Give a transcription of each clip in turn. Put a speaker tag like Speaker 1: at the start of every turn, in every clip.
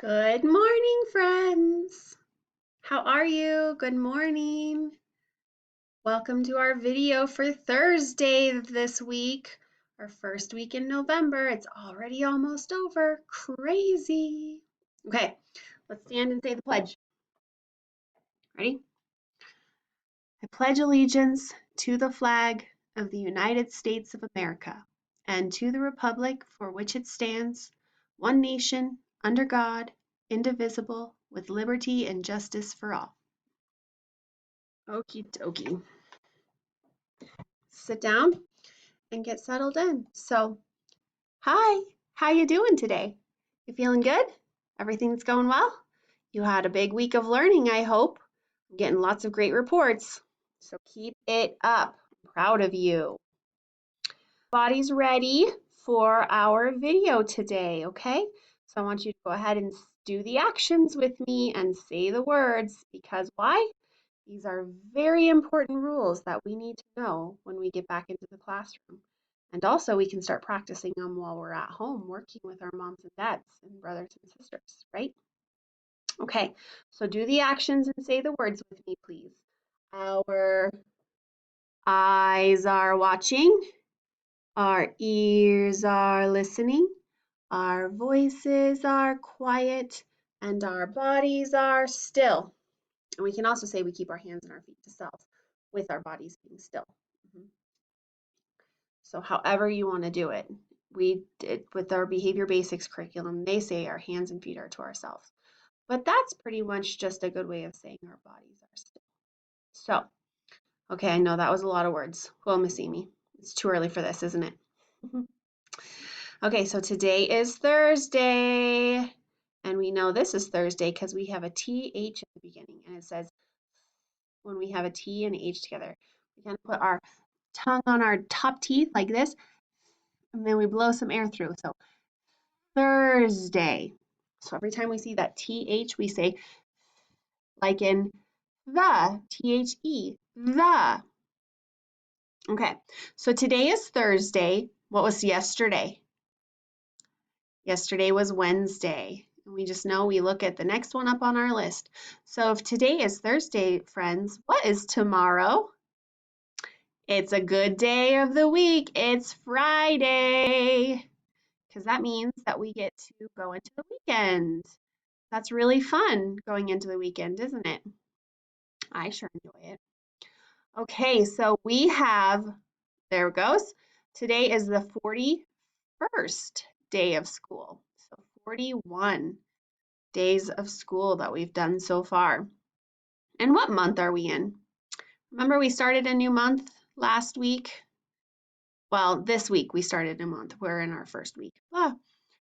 Speaker 1: Good morning, friends. How are you? Good morning. Welcome to our video for Thursday this week, our first week in November. It's already almost over. Crazy. Okay, let's stand and say the pledge. Ready? I pledge allegiance to the flag of the United States of America and to the republic for which it stands, one nation, under God, indivisible, with liberty and justice for all. Okie dokie. Sit down and get settled in. So, hi, how you doing today? You feeling good? Everything's going well? You had a big week of learning, I hope. I'm getting lots of great reports. So keep it up. I'm proud of you. Body's ready for our video today, okay? So I want you to go ahead and do the actions with me and say the words because why? These are very important rules that we need to know when we get back into the classroom. And also we can start practicing them while we're at home working with our moms and dads and brothers and sisters, right? Okay, so do the actions and say the words with me, please. Our eyes are watching, our ears are listening, our voices are quiet, and our bodies are still. And we can also say we keep our hands and our feet to self with our bodies being still. So however you want to do it. We did with our behavior basics curriculum, they say our hands and feet are to ourselves. But that's pretty much just a good way of saying our bodies are still. So, okay, I know that was a lot of words. Well, Miss Amy, it's too early for this, isn't it? Okay, so today is Thursday. And we know this is Thursday because we have a TH at the beginning. And it says when we have a T and H together, we kind of put our tongue on our top teeth like this, and then we blow some air through. So Thursday. So every time we see that TH, we say like in the, THE, the. Okay, so today is Thursday. What was yesterday? Yesterday was Wednesday. And we just know we look at the next one up on our list. So if today is Thursday, friends, what is tomorrow? It's a good day of the week. It's Friday. Because that means that we get to go into the weekend. That's really fun going into the weekend, isn't it? I sure enjoy it. Okay, so we have, there it goes. Today is the 41st day of school. So 41 days of school that we've done so far. And what month are we in? Remember we started a new month last week? Well, this week we started a month. We're in our first week.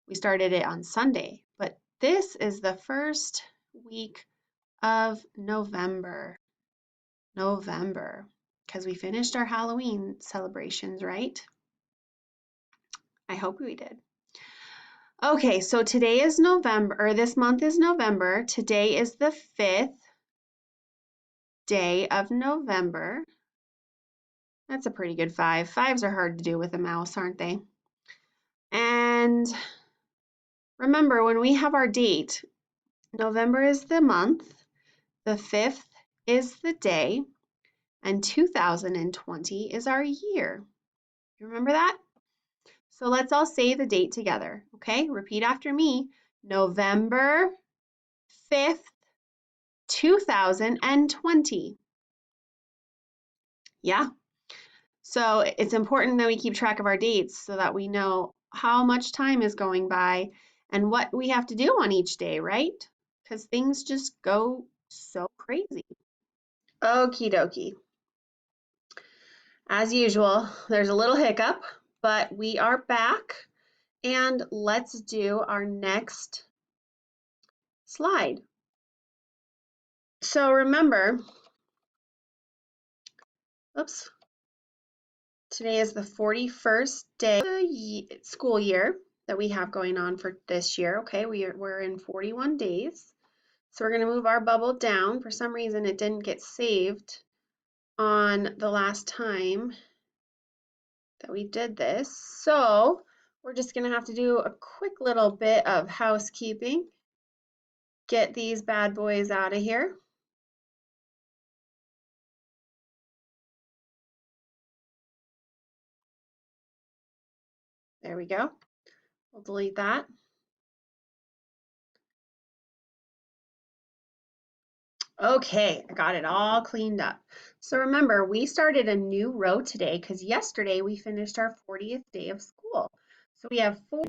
Speaker 1: We started it on Sunday, but this is the first week of November. Because we finished our Halloween celebrations, right? I hope we did. Okay, so today is November, or this month is November. Today is the 5th day of November. That's a pretty good 5. 5s are hard to do with a mouse, aren't they? And remember, when we have our date, November is the month, the 5th is the day, and 2020 is our year. You remember that? So let's all say the date together, okay? Repeat after me. November 5th, 2020. Yeah. So it's important that we keep track of our dates so that we know how much time is going by and what we have to do on each day, right? Because things just go so crazy. Okie dokie. As usual, there's a little hiccup, but we are back and let's do our next slide. So remember, oops, today is the 41st day of the school year that we have going on for this year. Okay, we're in 41 days. So we're going to move our bubble down. For some reason, it didn't get saved on the last time that we did this. So we're just going to have to do a quick little bit of housekeeping. get these bad boys out of here. There we go. We'll delete that. Okay, I got it all cleaned up. So remember, we started a new row today because yesterday we finished our 40th day of school. So we have 4,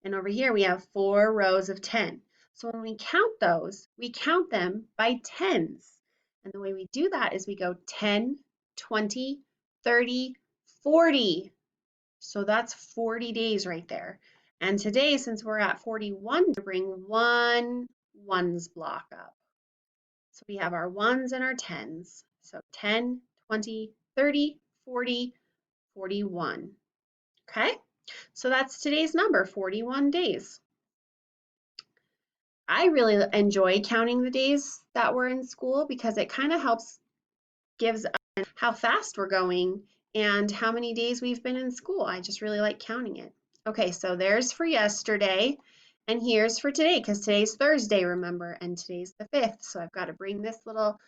Speaker 1: and over here we have 4 rows of 10. So when we count those, we count them by tens. And the way we do that is we go 10, 20, 30, 40. So that's 40 days right there. And today, since we're at 41, to bring one ones block up. So we have our ones and our tens. So 10, 20, 30, 40, 41. Okay, so that's today's number, 41 days. I really enjoy counting the days that we're in school because it kind of helps gives us how fast we're going and how many days we've been in school. I just really like counting it. Okay, so there's for yesterday and here's for today because today's Thursday, remember, and today's the 5th. So I've got to bring this little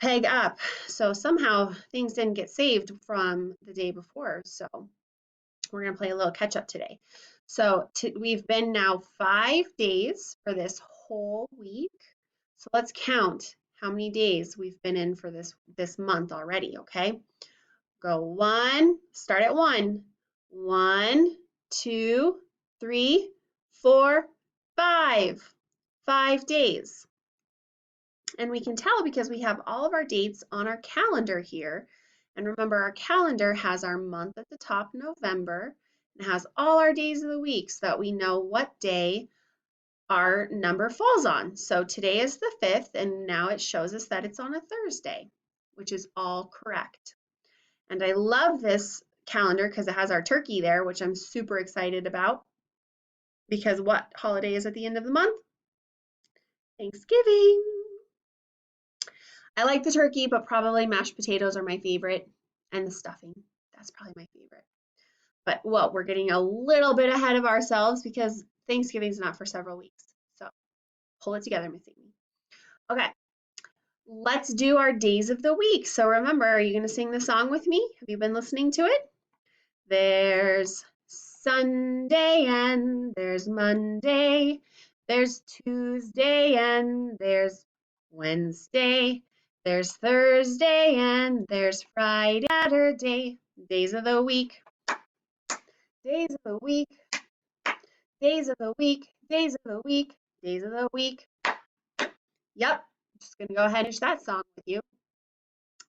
Speaker 1: peg up. So somehow things didn't get saved from the day before. So we're going to play a little catch up today. So we've been now 5 days for this whole week. So let's count how many days we've been in for this month already, okay? Go 1, start at 1. 1, 2, 3, 4, 5. 5 days. And we can tell because we have all of our dates on our calendar here. And remember, our calendar has our month at the top, November, and has all our days of the week so that we know what day our number falls on. So today is the 5th, and now it shows us that it's on a Thursday, which is all correct. And I love this calendar because it has our turkey there, which I'm super excited about. Because what holiday is at the end of the month? Thanksgiving. I like the turkey, but probably mashed potatoes are my favorite, and the stuffing. That's probably my favorite. But well, we're getting a little bit ahead of ourselves because Thanksgiving's not for several weeks. So pull it together, Miss Amy. Okay, let's do our days of the week. So remember, are you going to sing the song with me? Have you been listening to it? There's Sunday and there's Monday. There's Tuesday and there's Wednesday. There's Thursday and there's Friday, Saturday. Days of the week. Days of the week. Days of the week. Days of the week. Days of the week. Yep. I'm just going to go ahead and finish that song with you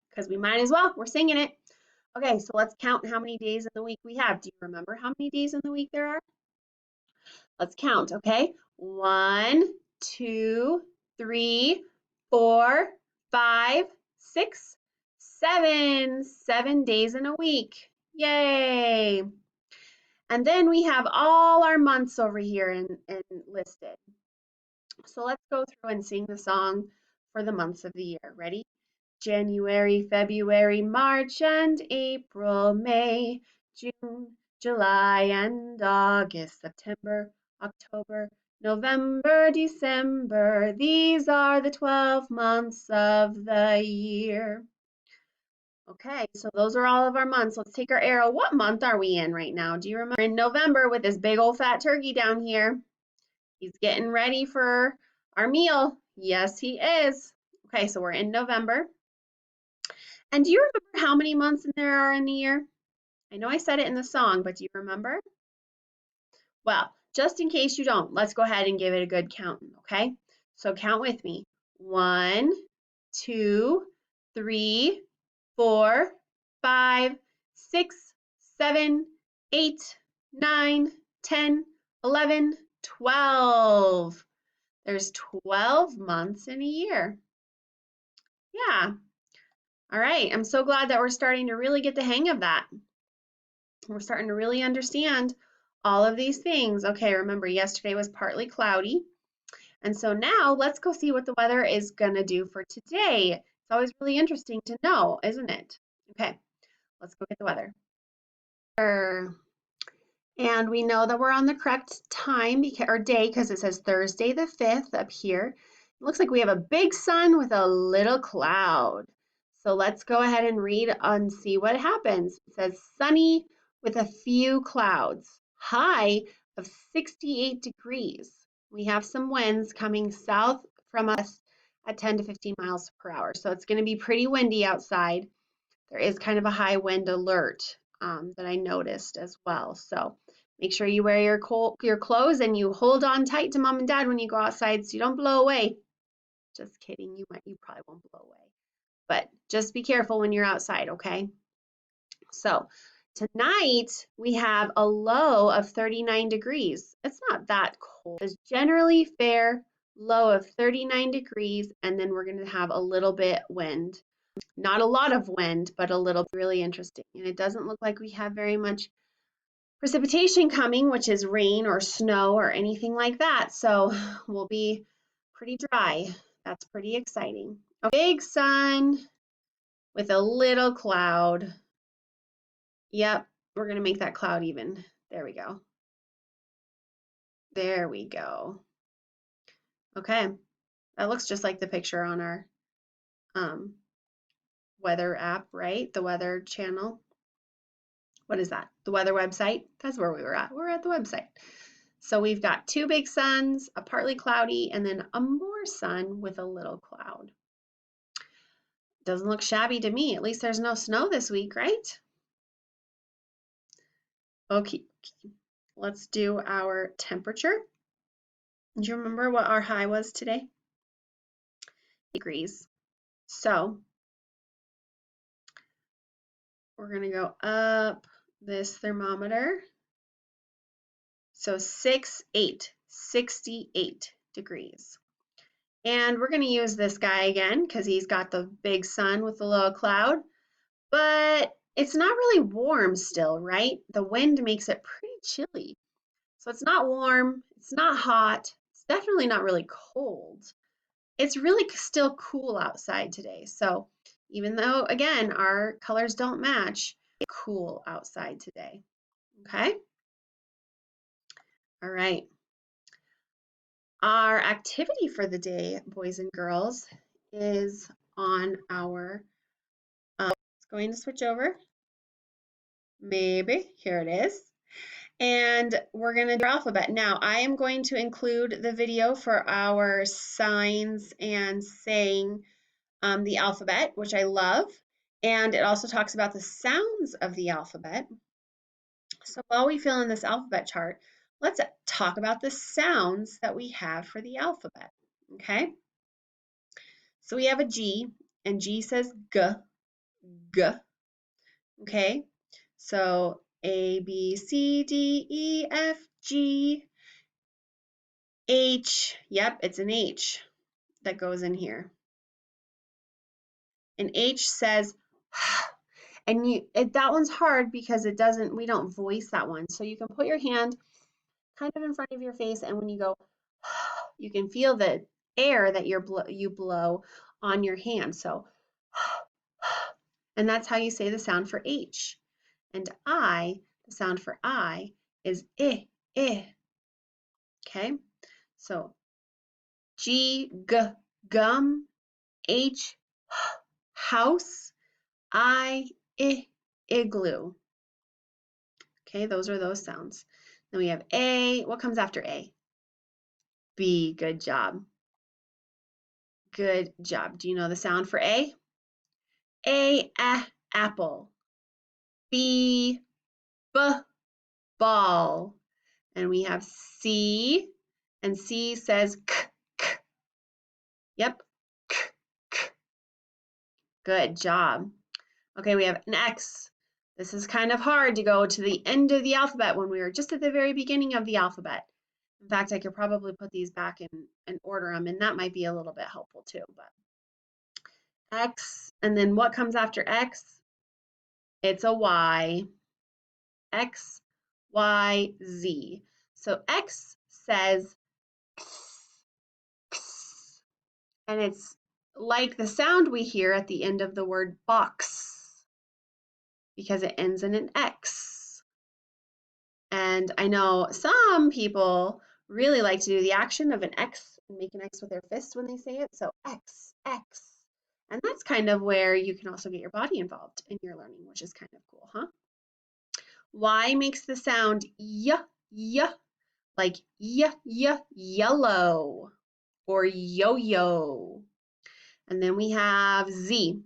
Speaker 1: because we might as well. We're singing it. Okay, so let's count how many days in the week we have. Do you remember how many days in the week there are? Let's count, okay? 1, 2, 3, 4, 5, 6, 7. 7 days in a week. Yay! And then we have all our months over here and listed. So let's go through and sing the song for the months of the year. Ready? January, February, March, and April, May, June, July, and August, September, October, November, December. These are the 12 months of the year. Okay, so those are all of our months. Let's take our arrow. What month are we in right now? Do you remember? We're in November with this big old fat turkey down here. He's getting ready for our meal. Yes, he is. Okay, so we're in November. And do you remember how many months there are in the year? I know I said it in the song, but do you remember? Well, just in case you don't, let's go ahead and give it a good count, okay? So count with me. 1, 2, 3, 4, 5, 6, 7, 8, 9, 10, 11, 12. There's 12 months in a year. Yeah. All right. I'm so glad that we're starting to really get the hang of that. We're starting to really understand all of these things. Okay, remember yesterday was partly cloudy. And so now let's go see what the weather is going to do for today. It's always really interesting to know, isn't it? Okay, let's go get the weather. And we know that we're on the correct time or day because it says Thursday the 5th up here. It looks like we have a big sun with a little cloud. So let's go ahead and read and see what happens. It says sunny with a few clouds, high of 68 degrees. We have some winds coming south from us at 10 to 15 miles per hour. So it's going to be pretty windy outside. There is kind of a high wind alert that I noticed as well. So make sure you wear your clothes and you hold on tight to mom and dad when you go outside so you don't blow away. Just kidding, you probably won't blow away. But just be careful when you're outside, okay? So tonight we have a low of 39 degrees. It's not that cold. It's generally fair, low of 39 degrees, and then we're going to have a little bit wind. Not a lot of wind, but a little. Really interesting. And it doesn't look like we have very much precipitation coming, which is rain or snow or anything like that. So we'll be pretty dry. That's pretty exciting. A big sun with a little cloud. Yep, we're going to make that cloud even. There we go. There we go. Okay, that looks just like the picture on our weather app, right? The weather channel. What is that? The weather website? That's where we were at. We're at the website. So we've got two big suns, a partly cloudy, and then a more sun with a little cloud. Doesn't look shabby to me. At least there's no snow this week, right? Okay, let's do our temperature. Do you remember what our high was today? Degrees. So we're going to go up this thermometer. So 68 degrees. And we're going to use this guy again because he's got the big sun with the little cloud. But it's not really warm still, right? The wind makes it pretty chilly. So it's not warm, it's not hot, it's definitely not really cold. It's really still cool outside today. So even though, again, our colors don't match, it's cool outside today. Okay? All right. Our activity for the day, boys and girls, is on our, it's going to switch over. Maybe, here it is. And we're going to do our alphabet. Now, I am going to include the video for our signs and saying the alphabet, which I love. And it also talks about the sounds of the alphabet. So while we fill in this alphabet chart, let's talk about the sounds that we have for the alphabet. Okay? So we have a G, and G says G, G. Okay? So A, B, C, D, E, F, G, H. Yep, it's an H that goes in here. And H says, and that one's hard because we don't voice that one. So you can put your hand kind of in front of your face, and when you go, you can feel the air that you blow on your hand. So, and that's how you say the sound for H. And I, the sound for I is I, I. Okay, so G, G, gum, H, house, I, igloo. Okay, those are those sounds. Then we have A. What comes after A? B. Good job. Good job. Do you know the sound for A? A, apple. B, ball. And we have C, and C says k, k. Yep, k, k. Good job. Okay, we have an X. This is kind of hard to go to the end of the alphabet when we were just at the very beginning of the alphabet. In fact, I could probably put these back and order them, and that might be a little bit helpful too. But X, and then what comes after X? It's a Y. X, Y, Z. So X says X, X, and it's like the sound we hear at the end of the word box because it ends in an X. And And I know some people really like to do the action of an X and make an X with their fist when they say it. So X, X. And that's kind of where you can also get your body involved in your learning, which is kind of cool, huh? Y makes the sound y, y, like y, y, yellow, or yo-yo. And then we have Z,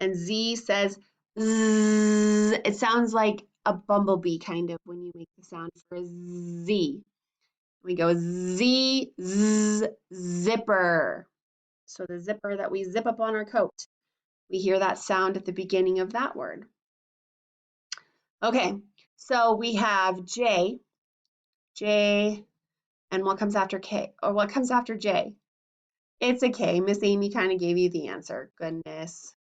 Speaker 1: and Z says zzz. It sounds like a bumblebee kind of when you make the sound for a Z. We go Z, z, zipper. So the zipper that we zip up on our coat. We hear that sound at the beginning of that word. Okay, so we have J, J, and what comes after K, or what comes after J? It's a K. Miss Amy kind of gave you the answer. Goodness.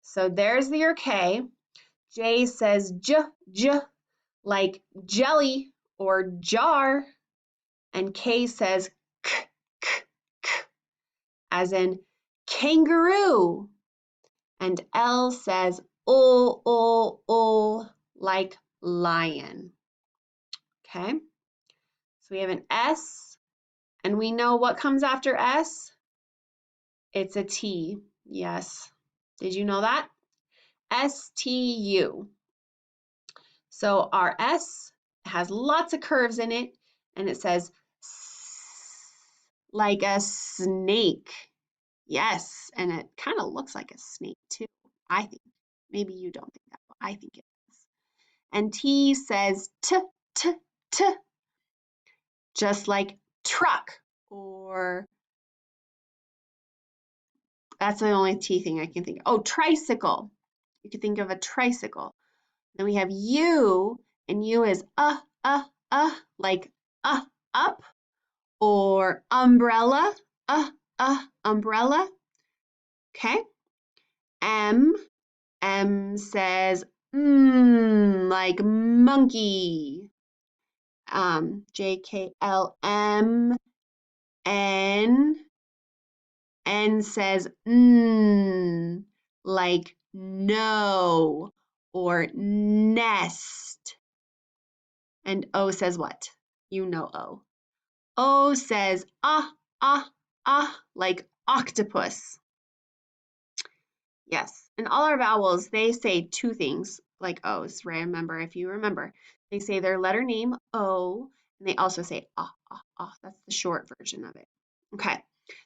Speaker 1: So there's your K. J says J, J, like jelly or jar. And K says K, K, K, as in kangaroo. And L says like lion. Okay, so we have an S, and we know what comes after S? It's a T. Yes. Did you know that? S-T-U. So our S has lots of curves in it, and it says like a snake. Yes, and it kind of looks like a snake too, I think. Maybe you don't think that, but I think it is. And T says T, T, T, just like truck, or that's the only T thing I can think of. Oh, tricycle. You could think of a tricycle. Then we have U, and U is like up, or umbrella, umbrella. Okay. M says like monkey. JKLM. N says like no, or nest. And O says what? You know O. O says like octopus. Yes, and all our vowels, they say two things like O's, right? Remember, if you remember, they say their letter name O, and they also say ah. That's the short version of it. Okay,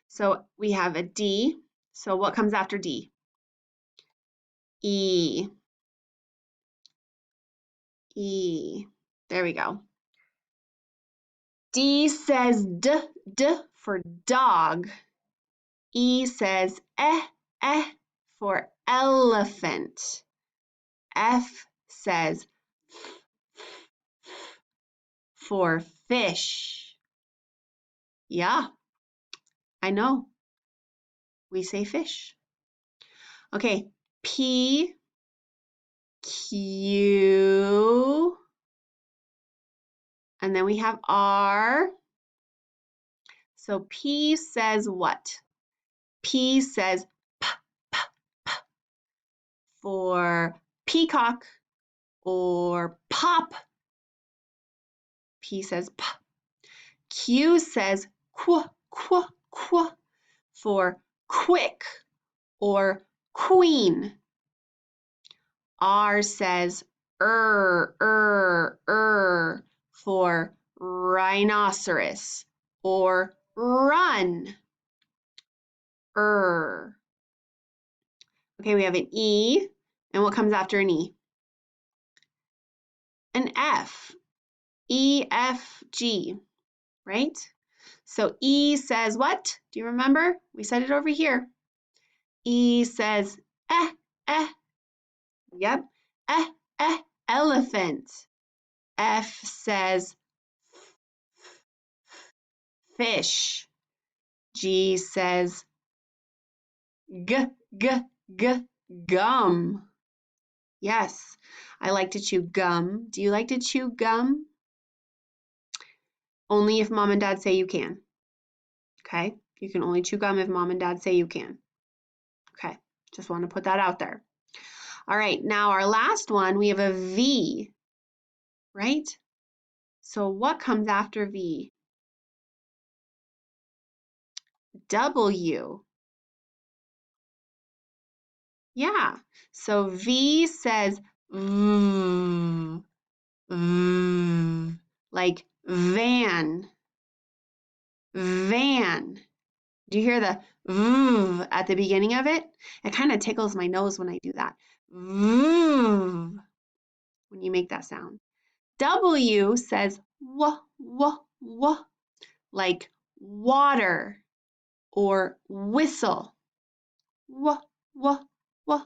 Speaker 1: so we have a D. So what comes after D? E. E. There we go. D says D for dog. E says for elephant. F says for fish. Yeah, I know. We say fish. Okay, P, Q, and then we have R. So P says what? P says p, p, p, for peacock or pop. P says p. Q says qu, qu, qu, for quick or queen. R says for rhinoceros or run. Okay, we have an E, and what comes after an E? An F. E, F, G, right? So E says what? Do you remember? We said it over here. E says Yep. Elephant. F says fish. G says gum. Yes, I like to chew gum. Do you like to chew gum? Only if mom and dad say you can. Okay, you can only chew gum if mom and dad say you can. Okay, just want to put that out there. All right, now our last one, we have a V, right? So what comes after V? W. Yeah. So V says v, v, like van, van. Do you hear the v at the beginning of it? It kind of tickles my nose when I do that. V, when you make that sound. W says w, w, w, like water or whistle. W, w, w.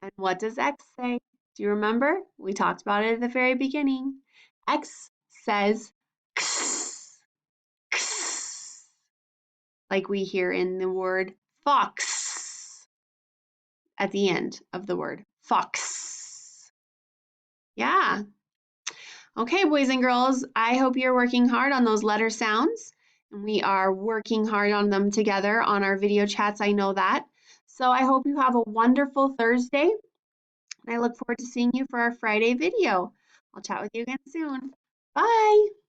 Speaker 1: And what does X say? Do you remember? We talked about it at the very beginning. X says x, x, like we hear in the word fox at the end of the word fox. Yeah. Okay, boys and girls, I hope you're working hard on those letter sounds. And we are working hard on them together on our video chats. I know that. So I hope you have a wonderful Thursday. And I look forward to seeing you for our Friday video. I'll chat with you again soon. Bye.